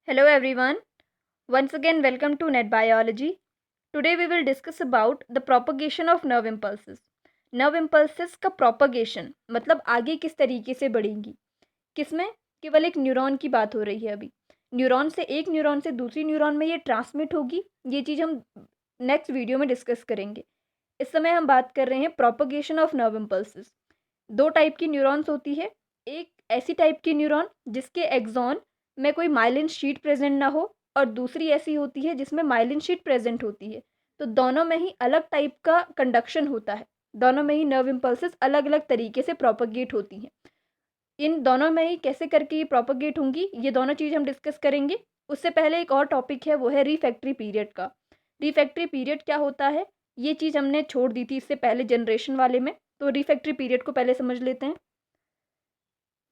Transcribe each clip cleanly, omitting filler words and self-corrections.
Hello everyone. Once again welcome to Net Biology. Today we will discuss about the propagation of nerve impulses. Nerve impulses का propagation मतलब आगे किस तरीके से बढ़ेंगी, किसमें केवल एक न्यूरॉन की बात हो रही है अभी। न्यूरॉन से एक न्यूरॉन से दूसरी न्यूरॉन में ये ट्रांसमिट होगी, ये चीज़ हम नेक्स्ट वीडियो में डिस्कस करेंगे। इस समय हम बात कर रहे हैं प्रोपगेशन ऑफ नर्व इम्पल्सेस। दो टाइप की न्यूरॉन्स होती है। एक ऐसी टाइप की न्यूरॉन जिसके एक्सॉन में कोई माइलिन शीट प्रेजेंट ना हो, और दूसरी ऐसी होती है जिसमें माइलिन शीट प्रेजेंट होती है। तो दोनों में ही अलग टाइप का कंडक्शन होता है, दोनों में ही नर्व इम्पल्सेस अलग अलग तरीके से प्रोपगेट होती हैं। इन दोनों में ही कैसे करके ये प्रोपगेट होंगी, ये दोनों चीज़ हम डिस्कस करेंगे। उससे पहले एक और टॉपिक है, वो है रिफैक्ट्री पीरियड का। रिफैक्ट्री पीरियड क्या होता है, ये चीज़ हमने छोड़ दी थी इससे पहले जनरेशन वाले में, तो रिफैक्ट्री पीरियड को पहले समझ लेते हैं।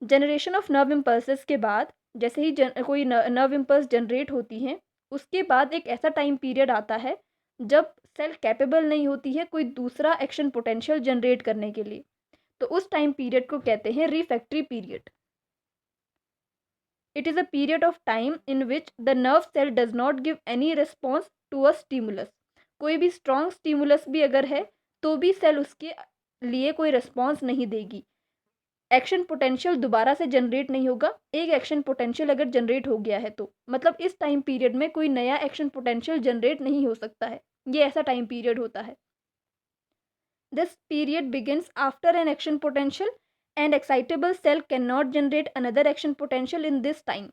जनरेशन ऑफ नर्व इम्पल्सेस के बाद जैसे ही कोई नर्व इम्पल्स जनरेट होती हैं, उसके बाद एक ऐसा टाइम पीरियड आता है जब सेल कैपेबल नहीं होती है कोई दूसरा एक्शन पोटेंशियल जनरेट करने के लिए। तो उस टाइम पीरियड को कहते हैं refractory period. It is a period of time in which the nerve cell does not give any response to a stimulus. कोई भी स्ट्रॉन्ग स्टिमुलस भी अगर है तो भी सेल उसके लिए कोई रिस्पॉन्स नहीं देगी। एक्शन पोटेंशियल दोबारा से जनरेट नहीं होगा। एक एक्शन पोटेंशियल अगर जनरेट हो गया है तो मतलब इस टाइम पीरियड में कोई नया एक्शन पोटेंशियल जनरेट नहीं हो सकता है। ये ऐसा टाइम पीरियड होता है। This period begins after an action potential and excitable cell can not generate another action potential in this time.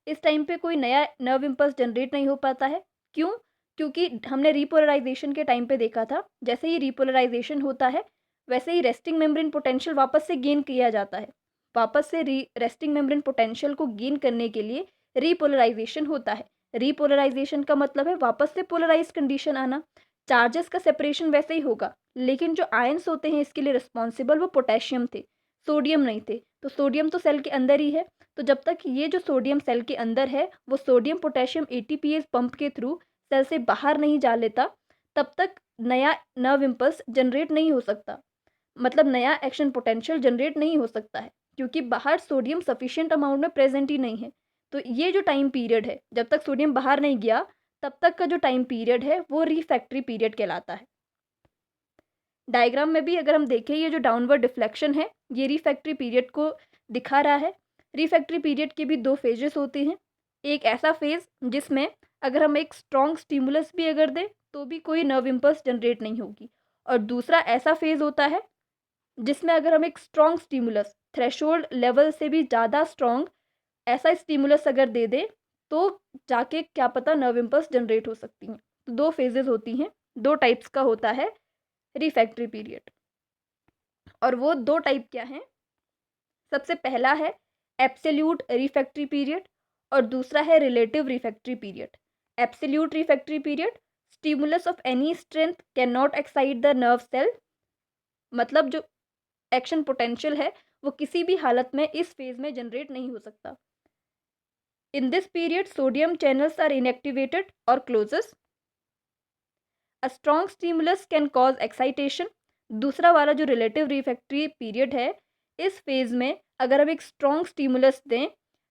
इस टाइम पे कोई नया नर्व इम्पल्स जनरेट नहीं हो पाता है। क्यों? क्योंकि हमने रिपोलराइजेशन के टाइम पे देखा था, जैसे ही रिपोलराइजेशन होता है वैसे ही रेस्टिंग मेम्ब्रेन पोटेंशियल वापस से गेन किया जाता है। वापस से रेस्टिंग मेम्ब्रेन पोटेंशियल को गेन करने के लिए रिपोलराइजेशन होता है। रिपोलराइजेशन का मतलब है वापस से पोलराइज कंडीशन आना। चार्जेस का सेपरेशन वैसे ही होगा, लेकिन जो आयंस होते हैं इसके लिए रिस्पॉन्सिबल वो पोटेशियम थे, सोडियम नहीं थे। तो सोडियम तो सेल के अंदर ही है, तो जब तक ये जो सोडियम सेल के अंदर है वो सोडियम पोटेशियम एटीपीएस पंप के थ्रू सेल से बाहर नहीं जा लेता, तब तक नया नर्व इम्पल्स जनरेट नहीं हो सकता। मतलब नया एक्शन पोटेंशियल जनरेट नहीं हो सकता है, क्योंकि बाहर सोडियम सफिशिएंट अमाउंट में प्रेजेंट ही नहीं है। तो ये जो टाइम पीरियड है जब तक सोडियम बाहर नहीं गया, तब तक का जो टाइम पीरियड है वो रिफैक्ट्री पीरियड कहलाता है। डायग्राम में भी अगर हम देखें, ये जो डाउनवर्ड डिफ्लेक्शन है ये रिफैक्ट्री पीरियड को दिखा रहा है। रिफैक्ट्री पीरियड के भी दो फेजेस होते हैं। एक ऐसा फेज जिसमें अगर हम एक स्ट्रॉन्ग स्टिमुलस भी अगर दें तो भी कोई नर्व इम्पल्स जनरेट नहीं होगी, और दूसरा ऐसा फेज होता है जिसमें अगर हम एक स्ट्रॉन्ग स्टिमुलस थ्रेशोल्ड लेवल से भी ज़्यादा स्ट्रॉन्ग ऐसा स्टिमुलस अगर दे दे तो जाके क्या पता नर्व इम्पल्स जनरेट हो सकती हैं। तो दो फेजेस होती हैं, दो टाइप्स का होता है रिफैक्ट्री पीरियड। और वो दो टाइप क्या हैं? सबसे पहला है एब्सोल्यूट रिफैक्ट्री पीरियड और दूसरा है relative refractory period. Absolute refractory period, stimulus of any strength can not excite the nerve cell. मतलब जो एक्शन पोटेंशियल है वो किसी भी हालत में इस फेज में जनरेट नहीं हो सकता। In this period sodium channels are inactivated और closes. A strong stimulus can cause excitation. दूसरा वाला जो रिलेटिव रिफैक्ट्री पीरियड है, इस फेज में अगर हम एक स्ट्रॉन्ग स्टिमुलस दें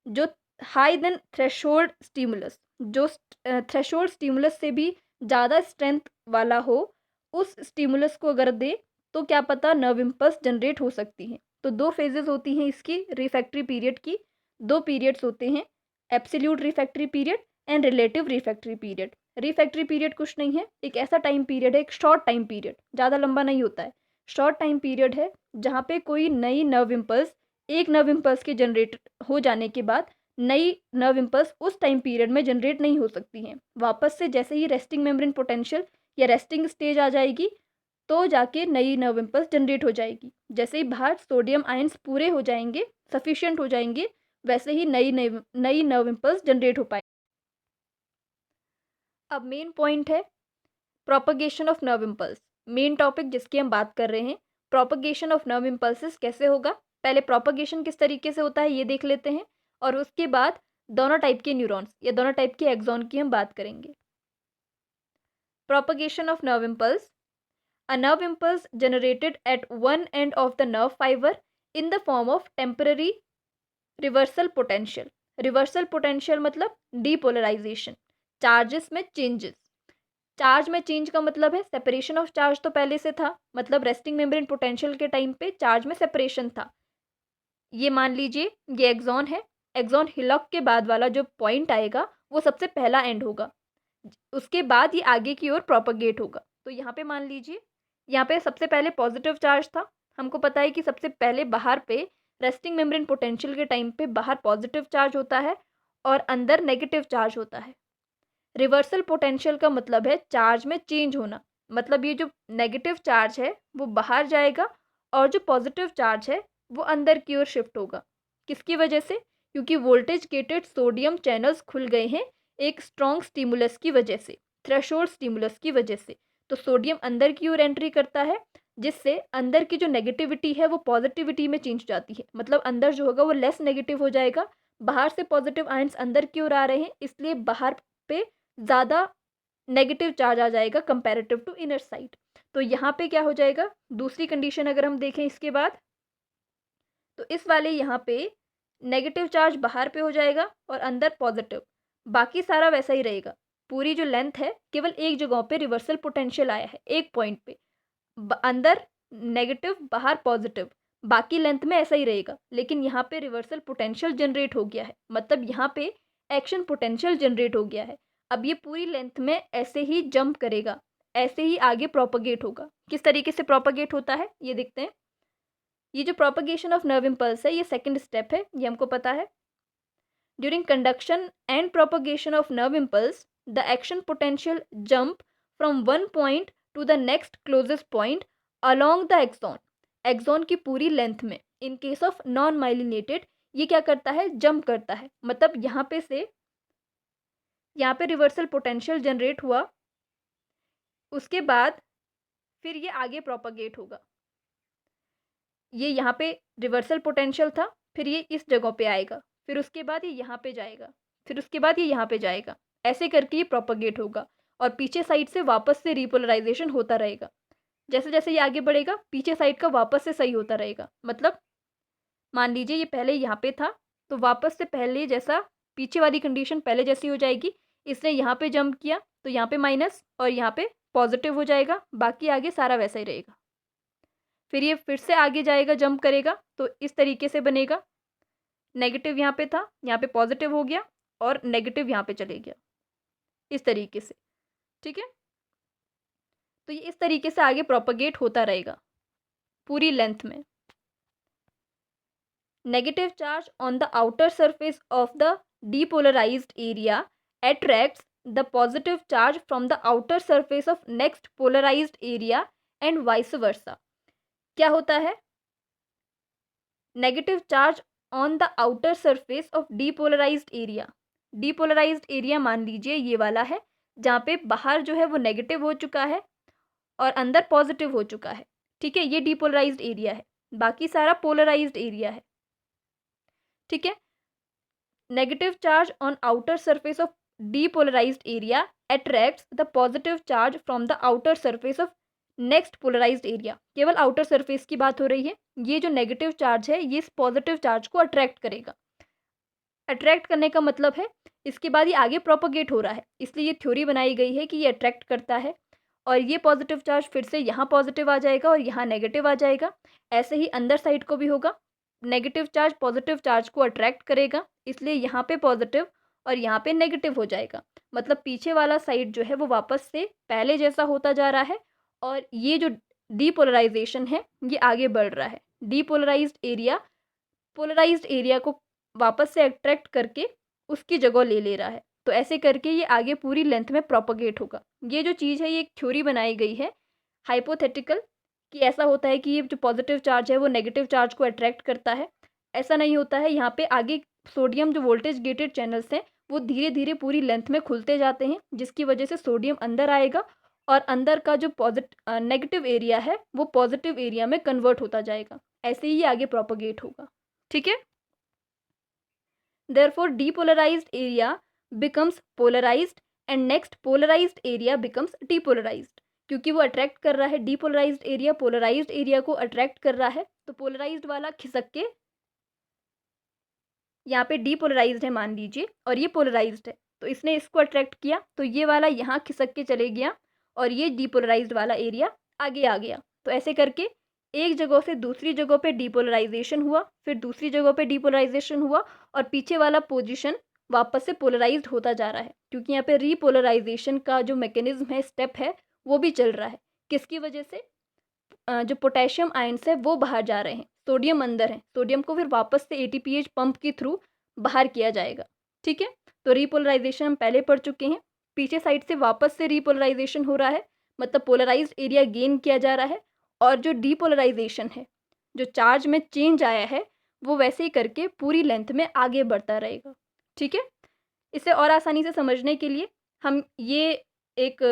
जो हाई देन थ्रेशोल्ड स्टिमुलस, जो थ्रेशोल्ड स्टिमुलस से भी ज़्यादा स्ट्रेंथ वाला हो, उस स्टिमुलस को अगर दे तो क्या पता नर्व इम्पल्स जनरेट हो सकती हैं। तो दो फेजेस होती हैं इसकी रिफैक्ट्री पीरियड की, दो पीरियड्स होते हैं, absolute refractory period and relative refractory period. Refractory period कुछ नहीं है, एक ऐसा टाइम पीरियड है, एक शॉर्ट टाइम पीरियड, ज़्यादा लंबा नहीं होता है। शॉर्ट टाइम पीरियड है जहाँ पे कोई नई नर्व इम्पल्स, एक नर्व इम्पल्स के जनरेट हो जाने के बाद नई नर्व इम्पल्स उस टाइम पीरियड में जनरेट नहीं हो सकती हैं। वापस से जैसे ही रेस्टिंग मेम्ब्रेन पोटेंशियल या रेस्टिंग स्टेज आ जाएगी तो जाके नई नर्व इम्पल्स जनरेट हो जाएगी। जैसे ही बाहर सोडियम आयंस पूरे हो जाएंगे, सफिशिएंट हो जाएंगे, वैसे ही नई नर्व इम्पल्स जनरेट हो पाए। अब मेन पॉइंट है propagation of nerve impulse. Main topic जिसकी हम बात कर रहे हैं, प्रोपगेशन ऑफ नर्व इम्पल्सेस कैसे होगा। पहले प्रोपगेशन किस तरीके से होता है ये देख लेते हैं, और उसके बाद दोनों टाइप के न्यूरॉन्स या दोनों टाइप के एक्सॉन की हम बात करेंगे। Propagation of nerve impulse, a nerve impulse generated at one end of the nerve fiber in the form of temporary reversal potential. Reversal potential मतलब डीपोलराइजेशन, चार्जेस में चेंजेस। चार्ज में चेंज का मतलब है सेपरेशन ऑफ चार्ज तो पहले से था, मतलब रेस्टिंग मेम्ब्रेन पोटेंशियल के टाइम पे चार्ज में सेपरेशन था। ये मान लीजिए ये एक्सॉन है, एक्सॉन हिलॉक के बाद वाला जो पॉइंट आएगा वो सबसे पहला एंड होगा, उसके बाद ये आगे की ओर प्रोपगेट होगा। तो यहाँ पे मान लीजिए यहाँ पे सबसे पहले पॉजिटिव चार्ज था, हमको पता है कि सबसे पहले बाहर पे रेस्टिंग मेम्ब्रेन पोटेंशियल के टाइम पे बाहर पॉजिटिव चार्ज होता है और अंदर नेगेटिव चार्ज होता है। रिवर्सल पोटेंशियल का मतलब है चार्ज में चेंज होना, मतलब ये जो नेगेटिव चार्ज है वो बाहर जाएगा और जो पॉजिटिव चार्ज है वो अंदर की ओर शिफ्ट होगा। किसकी वजह से? क्योंकि वोल्टेज गेटेड सोडियम चैनल्स खुल गए हैं एक स्ट्रॉन्ग स्टिमुलस की वजह से, थ्रेशोल्ड स्टिमुलस की वजह से। तो सोडियम अंदर की ओर एंट्री करता है, जिससे अंदर की जो नेगेटिविटी है वो पॉजिटिविटी में चेंज जाती है, मतलब अंदर जो होगा वो लेस नेगेटिव हो जाएगा। बाहर से पॉजिटिव आयंस अंदर की ओर आ रहे हैं, इसलिए बाहर पे ज़्यादा नेगेटिव चार्ज आ जाएगा कंपैरेटिव टू इनर साइड। तो यहाँ पे क्या हो जाएगा, दूसरी कंडीशन अगर हम देखें इसके बाद, तो इस वाले यहाँ पे नेगेटिव चार्ज बाहर पे हो जाएगा और अंदर पॉजिटिव, बाकी सारा वैसा ही रहेगा। पूरी जो लेंथ है केवल एक जगह पे रिवर्सल पोटेंशियल आया है, एक पॉइंट पे अंदर नेगेटिव बाहर पॉजिटिव, बाकी लेंथ में ऐसा ही रहेगा। लेकिन यहाँ पे रिवर्सल पोटेंशियल जनरेट हो गया है, मतलब यहाँ पे एक्शन पोटेंशियल जनरेट हो गया है। अब ये पूरी लेंथ में ऐसे ही जंप करेगा, ऐसे ही आगे प्रोपगेट होगा। किस तरीके से प्रोपगेट होता है ये देखते हैं। ये जो प्रोपगेशन ऑफ नर्व इम्पल्स है ये सेकंड स्टेप है, ये हमको पता है। During conduction and propagation of nerve impulse the action potential jump from one point to the next closest point along the axon, axon की पूरी लेंथ में। In case of non myelinated ये क्या करता है, जंप करता है, मतलब यहाँ पे से यहाँ पे रिवर्सल पोटेंशियल जनरेट हुआ, उसके बाद फिर ये आगे प्रोपगेट होगा। ये यहाँ पे रिवर्सल पोटेंशियल था, फिर ये इस जगह पे आएगा, फिर उसके बाद ये यहाँ पे जाएगा, फिर उसके बाद ये यहाँ पे जाएगा, ऐसे करके ये प्रोपगेट होगा और पीछे साइड से वापस से रिपोलराइजेशन होता रहेगा। जैसे जैसे ये आगे बढ़ेगा पीछे साइड का वापस से सही होता रहेगा। मतलब मान लीजिए ये पहले यहाँ पे था, तो वापस से पहले जैसा पीछे वाली कंडीशन पहले जैसी हो जाएगी, इसने यहाँ पे जंप किया तो यहाँ पे माइनस और यहाँ पे पॉजिटिव हो जाएगा, बाकी आगे सारा वैसा ही रहेगा। फिर ये फिर से आगे जाएगा, जंप करेगा, तो इस तरीके से बनेगा। नेगेटिव यहाँ पे था, यहाँ पे पॉजिटिव हो गया और नेगेटिव यहाँ पे चले गया, इस तरीके से। ठीक है, तो ये इस तरीके से आगे प्रोपगेट होता रहेगा पूरी लेंथ में। Negative charge on the outer surface of the depolarized area attracts the positive charge from the outer surface of next polarized area and vice versa। क्या होता है, negative charge on the outer surface of depolarised area. Depolarised area मान लीजिए ये वाला है, जहाँ पे बाहर जो है वो नेगेटिव हो चुका है और अंदर पॉजिटिव हो चुका है। ठीक है, ये डीपोलराइज्ड एरिया है, बाकी सारा पोलराइज्ड एरिया है। ठीक है, negative charge on outer surface of depolarized area attracts the positive charge from the outer surface of next polarized area। केवल आउटर सरफेस की बात हो रही है। ये जो नेगेटिव चार्ज है ये इस पॉजिटिव चार्ज को अट्रैक्ट करेगा। अट्रैक्ट करने का मतलब है इसके बाद ये आगे प्रोपगेट हो रहा है, इसलिए ये थ्योरी बनाई गई है कि ये अट्रैक्ट करता है और ये पॉजिटिव चार्ज फिर से यहाँ पॉजिटिव आ जाएगा और यहाँ नेगेटिव आ जाएगा। ऐसे ही अंदर साइड को भी होगा, नेगेटिव चार्ज पॉजिटिव चार्ज को अट्रैक्ट करेगा, इसलिए यहाँ पे पॉजिटिव और यहाँ पे नेगेटिव हो जाएगा। मतलब पीछे वाला साइड जो है वो वापस से पहले जैसा होता जा रहा है और ये जो डीपोलराइजेशन है ये आगे बढ़ रहा है। डीपोलराइज्ड एरिया पोलराइज्ड एरिया को वापस से अट्रैक्ट करके उसकी जगह ले ले रहा है, तो ऐसे करके ये आगे पूरी लेंथ में प्रोपगेट होगा। ये जो चीज़ है ये एक थ्योरी बनाई गई है हाइपोथेटिकल, कि ऐसा होता है कि ये जो पॉजिटिव चार्ज है वो नेगेटिव चार्ज को अट्रैक्ट करता है। ऐसा नहीं होता है, यहाँ पे आगे सोडियम जो वोल्टेज गेटेड चैनल्स हैं वो धीरे धीरे पूरी लेंथ में खुलते जाते हैं, जिसकी वजह से सोडियम अंदर आएगा और अंदर का जो नेगेटिव एरिया है वो पॉजिटिव एरिया में कन्वर्ट होता जाएगा। ऐसे ही आगे प्रोपगेट होगा। ठीक है, therefore depolarized area becomes polarized and next polarized area becomes depolarized। क्योंकि वो अट्रैक्ट कर रहा है, डीपोलराइज्ड एरिया पोलराइज्ड एरिया को अट्रैक्ट कर रहा है, तो पोलराइज्ड वाला खिसक के यहाँ पे डीपोलराइज्ड है मान लीजिए और ये पोलराइज्ड है, तो इसने इसको अट्रैक्ट किया तो ये वाला यहाँ खिसक के चले गया और ये डीपोलराइज्ड वाला एरिया आगे आ गया। तो ऐसे करके एक जगह से दूसरी जगह पे डीपोलराइजेशन हुआ, फिर दूसरी जगह पे डीपोलराइजेशन हुआ और पीछे वाला पोजीशन वापस से पोलराइज्ड होता जा रहा है, क्योंकि यहाँ पे रीपोलराइजेशन का जो मैकेनिज्म है, स्टेप है, वो भी चल रहा है। किसकी वजह से? जो पोटेशियम आयन्स है वो बाहर जा रहे हैं, सोडियम अंदर है, सोडियम को फिर वापस से एटीपीएच पंप के थ्रू बाहर किया जाएगा। ठीक है, तो रीपोलराइजेशन हम पहले पढ़ चुके हैं। पीछे साइड से वापस से रीपोलराइजेशन हो रहा है, मतलब पोलराइज्ड एरिया गेन किया जा रहा है, और जो डीपोलराइजेशन है, जो चार्ज में चेंज आया है, वो वैसे ही करके पूरी लेंथ में आगे बढ़ता रहेगा। ठीक है, इसे और आसानी से समझने के लिए हम ये एक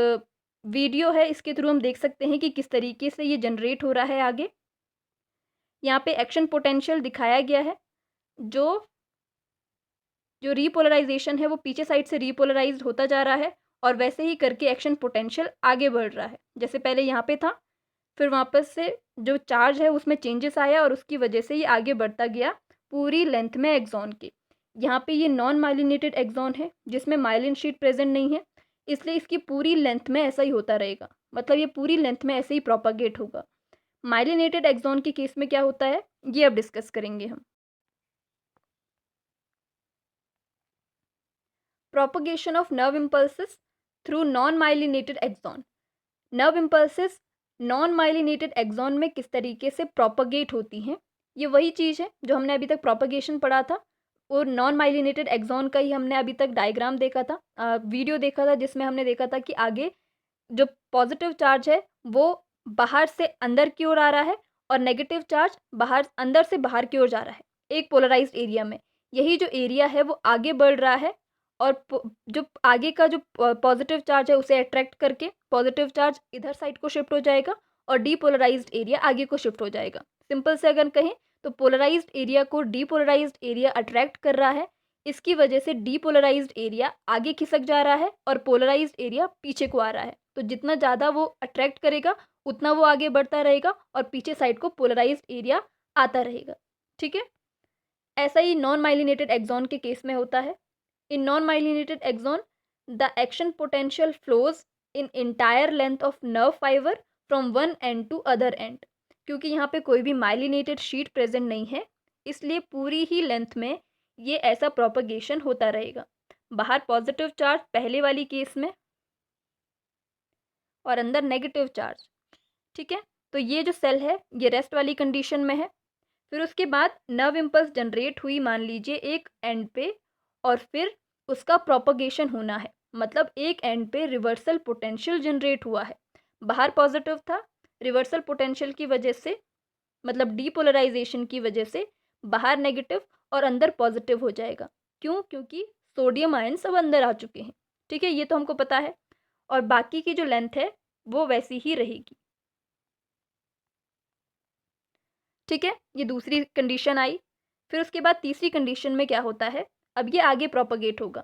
वीडियो है, इसके थ्रू हम देख सकते हैं कि किस तरीके से ये जनरेट हो रहा है आगे। यहाँ पे एक्शन पोटेंशियल दिखाया गया है। जो जो रीपोलराइजेशन है वो पीछे साइड से रीपोलराइज्ड होता जा रहा है और वैसे ही करके एक्शन पोटेंशियल आगे बढ़ रहा है। जैसे पहले यहाँ पे था, फिर वापस से जो चार्ज है उसमें चेंजेस आया और उसकी वजह से ये आगे बढ़ता गया पूरी लेंथ में एक्सॉन के। यहाँ पे ये नॉन माइलिनेटेड एक्सॉन है जिसमें माइलिन शीट प्रेजेंट नहीं है, इसलिए इसकी पूरी लेंथ में ऐसा ही होता रहेगा, मतलब ये पूरी लेंथ में ऐसे ही प्रोपागेट होगा। माइलिनेटेड एक्सॉन के केस में क्या होता है ये अब डिस्कस करेंगे हम। Propagation of nerve impulses through non myelinated axon. Nerve impulses non myelinated axon में किस तरीके से प्रोपगेट होती हैं, ये वही चीज़ है जो हमने अभी तक प्रोपगेशन पढ़ा था, और नॉन माइलिनेटेड एक्सॉन का ही हमने अभी तक डायग्राम देखा था, वीडियो देखा था, जिसमें हमने देखा था कि आगे जो पॉजिटिव चार्ज है वो बाहर से अंदर की ओर आ रहा है और नेगेटिव चार्ज बाहर अंदर से बाहर की ओर जा रहा है एक पोलराइज्ड एरिया में। यही जो एरिया है वो आगे बढ़ रहा है और जो आगे का जो पॉजिटिव चार्ज है उसे अट्रैक्ट करके पॉजिटिव चार्ज इधर साइड को शिफ्ट हो जाएगा और डीपोलराइज्ड एरिया आगे को शिफ्ट हो जाएगा। सिंपल से अगर कहें तो पोलराइज्ड एरिया को डीपोलराइज्ड एरिया अट्रैक्ट कर रहा है, इसकी वजह से डीपोलराइज्ड एरिया आगे खिसक जा रहा है और पोलराइज्ड एरिया पीछे को आ रहा है। तो जितना ज़्यादा वो अट्रैक्ट करेगा उतना वो आगे बढ़ता रहेगा और पीछे साइड को पोलराइज्ड एरिया आता रहेगा। ठीक है, ऐसा ही नॉन माइलिनेटेड एक्सॉन के केस में होता है। In non myelinated axon the action potential flows in entire length of nerve fibre from one end to other end. क्योंकि यहाँ पे कोई भी माइलिनेटेड शीट प्रेजेंट नहीं है, इसलिए पूरी ही लेंथ में ये ऐसा प्रोपगेशन होता रहेगा। बाहर पॉजिटिव चार्ज पहले वाली केस में और अंदर नेगेटिव चार्ज। ठीक है, तो ये जो सेल है ये रेस्ट वाली कंडीशन में है। फिर उसके बाद नर्व इम्पल्स जनरेट हुई मान लीजिए एक एंड पे, और फिर उसका प्रोपगेशन होना है, मतलब एक एंड पे रिवर्सल पोटेंशियल जनरेट हुआ है। बाहर पॉजिटिव था, रिवर्सल पोटेंशियल की वजह से, मतलब डीपोलराइजेशन की वजह से बाहर नेगेटिव और अंदर पॉजिटिव हो जाएगा। क्यों? क्योंकि सोडियम आयन सब अंदर आ चुके हैं। ठीक है, ये तो हमको पता है, और बाकी की जो लेंथ है वो वैसी ही रहेगी। ठीक है, ये दूसरी कंडीशन आई। फिर उसके बाद तीसरी कंडीशन में क्या होता है, अब ये आगे प्रोपगेट होगा।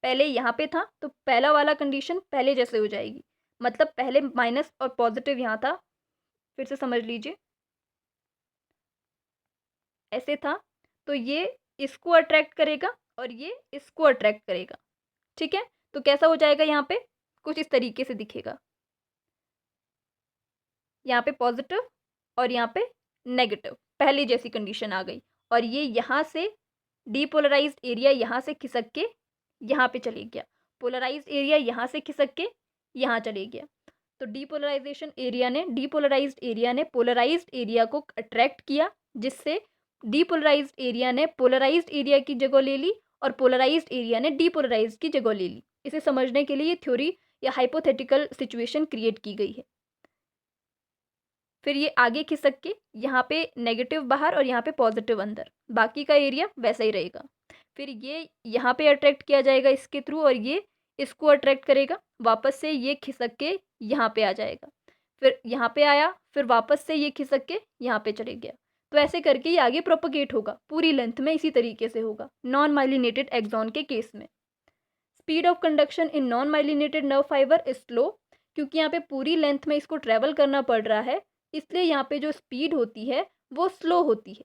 पहले यहाँ पे था तो पहला वाला कंडीशन पहले जैसे हो जाएगी, मतलब पहले माइनस और पॉजिटिव यहाँ था, फिर से समझ लीजिए ऐसे था, तो ये इसको अट्रैक्ट करेगा और ये इसको अट्रैक्ट करेगा। ठीक है, तो कैसा हो जाएगा, यहाँ पे कुछ इस तरीके से दिखेगा, यहाँ पे पॉजिटिव और यहाँ पे नेगेटिव, पहले जैसी कंडीशन आ गई। और ये यहाँ से डीपोलराइज्ड एरिया यहाँ से खिसक के यहाँ पे चले गया, पोलराइज्ड एरिया यहाँ से खिसक के यहाँ चले गया। तो डीपोलराइज्ड एरिया ने पोलराइज्ड एरिया को अट्रैक्ट किया, जिससे डीपोलराइज्ड एरिया ने पोलराइज्ड एरिया की जगह ले ली और पोलराइज्ड एरिया ने डीपोलराइज्ड की जगह ले ली। इसे समझने के लिए ये थ्योरी या हाइपोथेटिकल सिचुएशन क्रिएट की गई है। फिर ये आगे खिसक के यहाँ पे नेगेटिव बाहर और यहाँ पे पॉजिटिव अंदर, बाकी का एरिया वैसा ही रहेगा। फिर ये यहाँ पे अट्रैक्ट किया जाएगा इसके थ्रू और ये इसको अट्रैक्ट करेगा, वापस से ये खिसक के यहाँ पे आ जाएगा, फिर यहाँ पे आया, फिर वापस से ये खिसक के यहाँ पे चले गया। तो ऐसे करके ये आगे प्रोपगेट होगा पूरी लेंथ में, इसी तरीके से होगा नॉन माइलिनेटेड एक्सॉन के केस में। Speed of conduction in non myelinated nerve fibre is slow, क्योंकि यहाँ पे पूरी लेंथ में इसको ट्रेवल करना पड़ रहा है, इसलिए यहाँ पे जो स्पीड होती है वो स्लो होती है।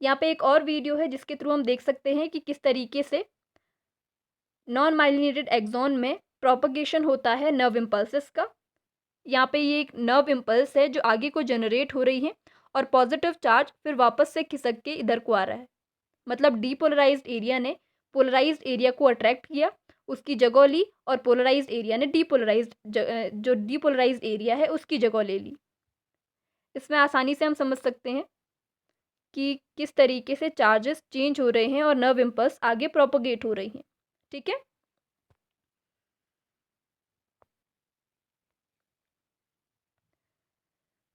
यहाँ पे एक और वीडियो है जिसके थ्रू हम देख सकते हैं कि किस तरीके से नॉन माइलिनेटेड एक्सॉन में प्रोपगेशन होता है नर्व इम्पल्सेस का। यहाँ पे ये एक नर्व इम्पल्स है जो आगे को जनरेट हो रही है और पॉजिटिव चार्ज फिर वापस से खिसक के इधर को आ रहा है। मतलब डीपोलराइज्ड एरिया ने पोलराइज्ड एरिया को अट्रैक्ट किया, उसकी जगह ली, और पोलराइज्ड एरिया ने जो डीपोलराइज्ड एरिया है उसकी जगह ले ली। इसमें आसानी से हम समझ सकते हैं कि किस तरीके से चार्जेस चेंज हो रहे हैं और नर्व इम्पल्स आगे प्रोपोगेट हो रही हैं। ठीक है।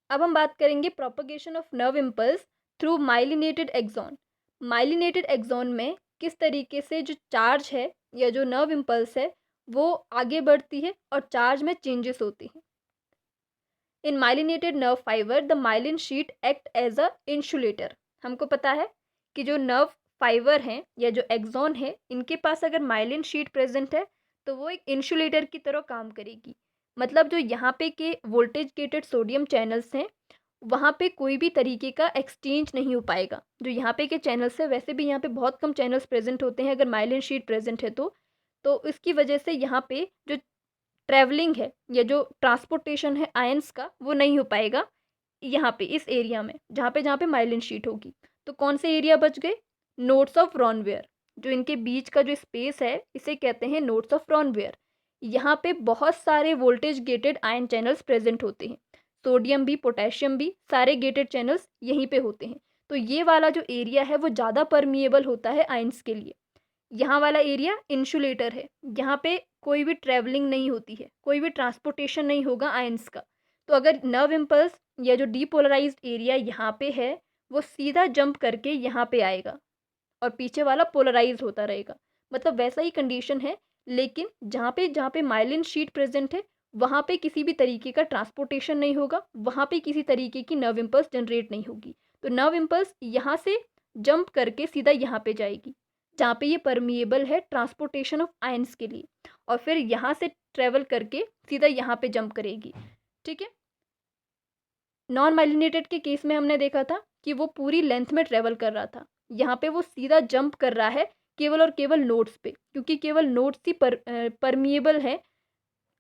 अब हम बात करेंगे propagation of nerve impulse through myelinated axon. Myelinated axon में किस तरीके से जो चार्ज है या जो नर्व इम्पल्स है वो आगे बढ़ती है और चार्ज में चेंजेस होती हैं। In myelinated nerve fibre the myelin sheath act as a insulator. हमको पता है कि जो नर्व फाइबर हैं या जो एक्सॉन है इनके पास अगर माइलिन शीट प्रेजेंट है तो वो एक इंसुलेटर की तरह काम करेगी। मतलब जो यहाँ पे के वोल्टेज गेटेड सोडियम चैनल्स हैं वहाँ पे कोई भी तरीके का एक्सचेंज नहीं हो पाएगा। जो यहाँ पे के चैनल्स है, वैसे भी यहाँ पे बहुत कम चैनल्स प्रेजेंट होते हैं अगर माइलिन शीट प्रेजेंट है तो इसकी वजह से यहाँ पे जो ट्रैवलिंग है या जो ट्रांसपोर्टेशन है आयंस का वो नहीं हो पाएगा यहाँ पे इस एरिया में जहाँ पे माइलिन शीट होगी। तो कौन से एरिया बच गए? Nodes of Ranvier. जो इनके बीच का जो स्पेस है इसे कहते हैं नोड्स ऑफ रॉनवेयर। यहाँ पे बहुत सारे voltage gated ion channels present होते हैं। सोडियम भी, पोटेशियम भी, सारे गेटेड चैनल्स यहीं पे होते हैं। तो ये वाला जो एरिया है वो ज़्यादा परमिएबल होता है आयंस के लिए। यहाँ वाला एरिया इंसुलेटर है, यहाँ पे कोई भी ट्रैवलिंग नहीं होती है, कोई भी ट्रांसपोर्टेशन नहीं होगा आयंस का। तो अगर नर्व इम्पल्स या जो डीपोलराइज्ड एरिया यहाँ पे है वो सीधा जंप करके यहाँ पे आएगा और पीछे वाला पोलराइज होता रहेगा। मतलब वैसा ही कंडीशन है, लेकिन जहाँ पे माइलिन शीट प्रेजेंट है वहाँ पे किसी भी तरीके का ट्रांसपोर्टेशन नहीं होगा, वहाँ पे किसी तरीके की नर्व इम्पल्स जनरेट नहीं होगी। तो नर्व इम्पल्स यहाँ से जंप करके सीधा यहाँ पे जाएगी जहाँ पे ये परमिएबल है ट्रांसपोर्टेशन ऑफ आयंस के लिए, और फिर यहाँ से ट्रेवल करके सीधा यहाँ पे जंप करेगी। ठीक है। नॉन माइलिनेटेड के केस में हमने देखा था कि वो पूरी लेंथ में ट्रेवल कर रहा था, यहाँ पे वो सीधा जंप कर रहा है केवल और केवल नोड्स पे, क्योंकि केवल नोड्स ही परमिएबल है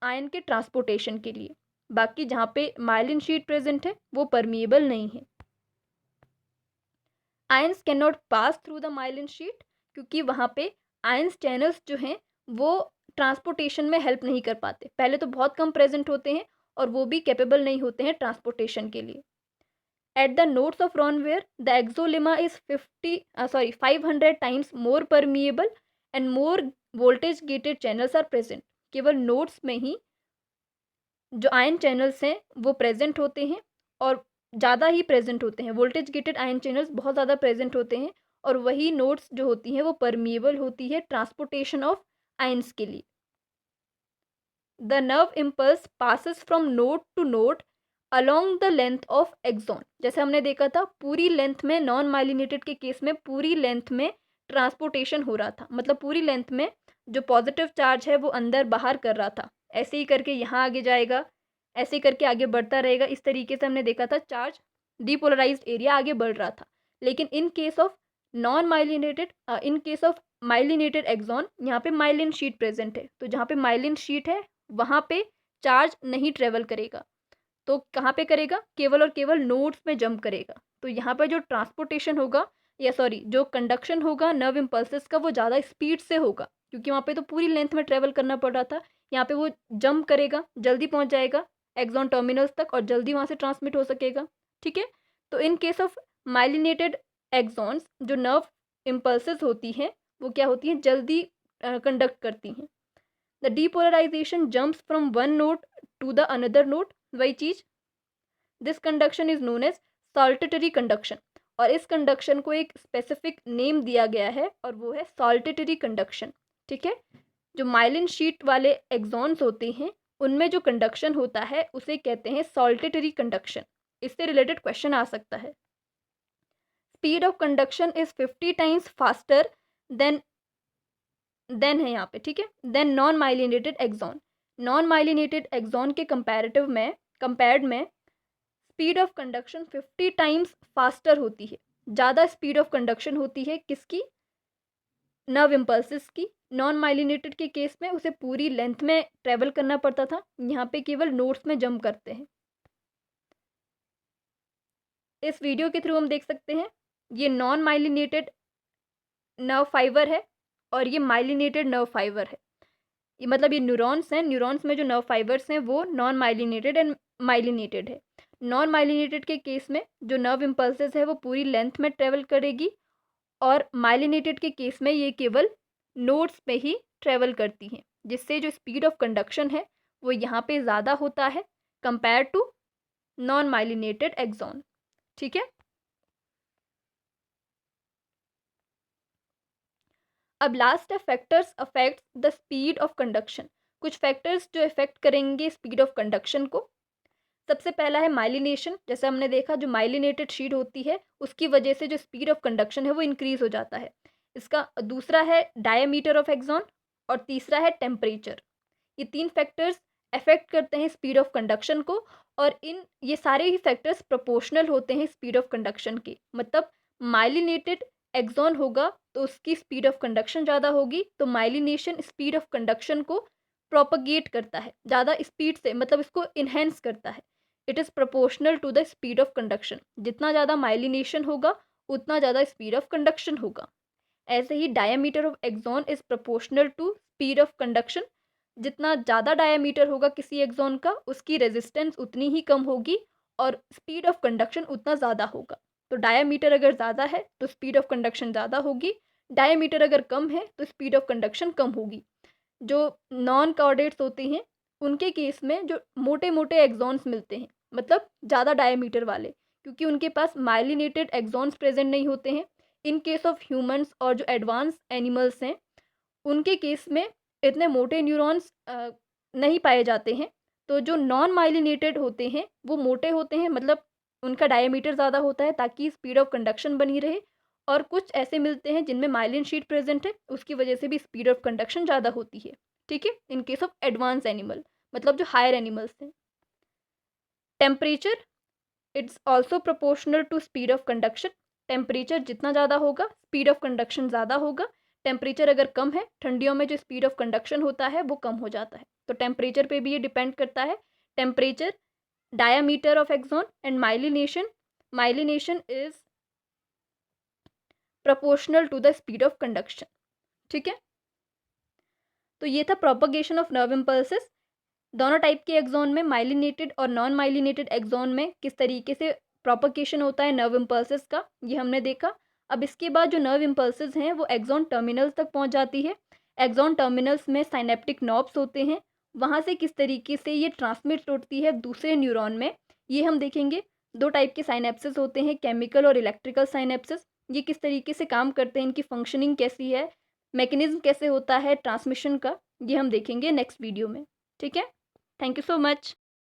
आयन के ट्रांसपोर्टेशन के लिए। बाकी जहाँ पे माइलिन शीट प्रेजेंट है वो परमिएबल नहीं है। Ions can not pass through the myelin sheet, क्योंकि वहाँ पे आयंस चैनल्स जो हैं वो ट्रांसपोर्टेशन में हेल्प नहीं कर पाते। पहले तो बहुत कम प्रेजेंट होते हैं और वो भी कैपेबल नहीं होते हैं ट्रांसपोर्टेशन के लिए। At the nodes of Ranvier the axolemma is 500 times more permeable and more voltage gated channels are present. केवल नोड्स में ही जो आयन चैनल्स हैं वो प्रेजेंट होते हैं और ज़्यादा ही प्रेजेंट होते हैं। वोल्टेज गेटेड आयन चैनल्स बहुत ज़्यादा प्रेजेंट होते हैं और वही नोड्स जो होती हैं वो परमिएबल होती है ट्रांसपोर्टेशन ऑफ आयंस के लिए। The nerve impulse passes from node to node along the length of axon. जैसे हमने देखा था पूरी लेंथ में, नॉन माइलिनेटेड के केस में पूरी लेंथ में ट्रांसपोर्टेशन हो रहा था। मतलब पूरी लेंथ में जो पॉजिटिव चार्ज है वो अंदर बाहर कर रहा था, ऐसे ही करके यहाँ आगे जाएगा, ऐसे ही करके आगे बढ़ता रहेगा। इस तरीके से हमने देखा था चार्ज डीपोलराइज्ड एरिया आगे बढ़ रहा था। लेकिन in case of non myelinated in case of myelinated axon यहाँ पे माइलिन शीट प्रेजेंट है, तो जहाँ पे माइलिन शीट है वहाँ पे चार्ज नहीं ट्रेवल करेगा। तो कहाँ पे करेगा? केवल और केवल नोड्स में जंप करेगा। तो यहाँ पर जो ट्रांसपोर्टेशन होगा या सॉरी जो कंडक्शन होगा नर्व इम्पल्सेस का वो ज़्यादा स्पीड से होगा, क्योंकि वहाँ पे तो पूरी लेंथ में ट्रेवल करना पड़ रहा था। यहाँ पे वो जंप करेगा, जल्दी पहुँच जाएगा एक्सॉन टर्मिनल्स तक और जल्दी वहाँ से ट्रांसमिट हो सकेगा। ठीक है। तो in case of myelinated axons जो नर्व इम्पल्सेस होती हैं वो क्या होती हैं? जल्दी कंडक्ट करती हैं। The depolarization jumps from one node to the another node, वही चीज। This conduction is known as saltatory conduction, और इस कंडक्शन को एक स्पेसिफिक नेम दिया गया है और वो है सॉल्टेटरी कंडक्शन। ठीक है। जो माइलिन शीट वाले एक्सॉन्स होते हैं उनमें जो कंडक्शन होता है उसे कहते हैं सॉल्टेटरी कंडक्शन। इससे रिलेटेड क्वेश्चन आ सकता है। Speed of conduction is 50 times faster than है यहाँ पे। ठीक है। Then non myelinated axon. Non myelinated axon के कंपैरेटिव में, कंपेयर्ड में speed of conduction 50 times faster होती है ज़्यादा स्पीड ऑफ कंडक्शन होती है किसकी, नर्व इम्पल्सिस की। नॉन माइलिनेटेड के केस में उसे पूरी लेंथ में ट्रेवल करना पड़ता था, यहाँ पे केवल नोड्स में जंप करते हैं। इस वीडियो के थ्रू हम देख सकते हैं ये नॉन माइलिनेटेड नर्व फाइबर है और ये माइलिनेटेड नर्व फाइबर है। ये मतलब ये न्यूरॉन्स हैं, न्यूरॉन्स में जो नर्व फाइबर्स हैं वो नॉन माइलिनेटेड एंड माइलिनेटेड है। नॉन माइलिनेटेड के केस में जो नर्व इम्पल्सेस है वो पूरी लेंथ में ट्रेवल करेगी और माइलिनेटेड के केस में ये केवल नोड्स पे ही ट्रेवल करती हैं, जिससे जो स्पीड ऑफ कंडक्शन है वो यहाँ पे ज़्यादा होता है compare to non myelinated axon. ठीक है, अब लास्ट है factors affect the speed of conduction. कुछ फैक्टर्स जो इफेक्ट करेंगे स्पीड ऑफ कंडक्शन को। सबसे पहला है माइलिनेशन। जैसे हमने देखा जो माइलिनेटेड शीट होती है उसकी वजह से जो स्पीड ऑफ कंडक्शन है वो इंक्रीज हो जाता है। इसका दूसरा है डायमीटर ऑफ एक्सॉन और तीसरा है टेम्परेचर। ये 3 फैक्टर्स अफेक्ट करते हैं स्पीड ऑफ कंडक्शन को और ये सारे ही फैक्टर्स प्रोपोर्शनल होते हैं स्पीड ऑफ कंडक्शन के। मतलब माइलिनेटेड एक्सॉन होगा तो उसकी स्पीड ऑफ कंडक्शन ज़्यादा होगी, तो माइलिनेशन स्पीड ऑफ कंडक्शन को प्रोपगेट करता है ज़्यादा स्पीड से, मतलब इसको इन्हेंस करता है। It is proportional to the speed of conduction. जितना ज़्यादा माइलिनेशन होगा उतना ज़्यादा स्पीड ऑफ कंडक्शन होगा। ऐसे ही diameter of axon is proportional to speed of conduction. जितना ज़्यादा डायमीटर होगा किसी एक्सॉन का उसकी रेजिस्टेंस उतनी ही कम होगी और स्पीड ऑफ कंडक्शन उतना ज़्यादा होगा। तो डायमीटर अगर ज़्यादा है तो स्पीड ऑफ कंडक्शन ज़्यादा होगी, डायमीटर अगर कम है तो स्पीड ऑफ कंडक्शन कम होगी। जो नॉन कॉर्डेट्स होते हैं उनके केस में जो मोटे मोटे एक्सॉन्स मिलते हैं, मतलब ज़्यादा डायमीटर वाले, क्योंकि उनके पास माइलिनेटेड एक्सॉन्स प्रेजेंट नहीं होते हैं। इन केस ऑफ ह्यूमंस और जो एडवांस एनिमल्स हैं उनके केस में इतने मोटे न्यूरॉन्स नहीं पाए जाते हैं। तो जो नॉन माइलिनेटेड होते हैं वो मोटे होते हैं, मतलब उनका डायमीटर ज़्यादा होता है ताकि स्पीड ऑफ कंडक्शन बनी रहे। और कुछ ऐसे मिलते हैं जिनमें माइलिन शीट प्रेजेंट है, उसकी वजह से भी स्पीड ऑफ कंडक्शन ज़्यादा होती है। ठीक है, in case of advance animal, मतलब जो हायर एनिमल्स हैं। Temperature it's also proportional to speed of conduction. Temperature जितना ज़्यादा होगा स्पीड ऑफ कंडक्शन ज़्यादा होगा। टेम्परेचर अगर कम है, ठंडियों में जो स्पीड ऑफ कंडक्शन होता है वो कम हो जाता है। तो टेम्परेचर पे भी ये डिपेंड करता है। Temperature, diameter of axon and myelination. Myelination is proportional to the speed of conduction. ठीक है, तो ये था प्रोपगेशन ऑफ नर्व इम्पल्सेस। दोनों टाइप के एक्सॉन में, माइलिनेटेड और नॉन माइलिनेटेड एक्सॉन में, किस तरीके से प्रोपगेशन होता है नर्व इम्पल्सेस का, ये हमने देखा। अब इसके बाद जो नर्व इम्पल्सेस हैं वो एक्सॉन टर्मिनल्स तक पहुंच जाती है। एक्सॉन टर्मिनल्स में साइनेप्टिक नॉब्स होते हैं, वहाँ से किस तरीके से ये ट्रांसमिट होती है दूसरे न्यूरॉन में, ये हम देखेंगे। 2 टाइप के साइनेप्सिस होते हैं, केमिकल और इलेक्ट्रिकल साइनेप्सिस। ये किस तरीके से काम करते हैं, इनकी फंक्शनिंग कैसी है, मैकेनिज्म कैसे होता है ट्रांसमिशन का, ये हम देखेंगे नेक्स्ट वीडियो में। ठीक है, थैंक यू सो मच।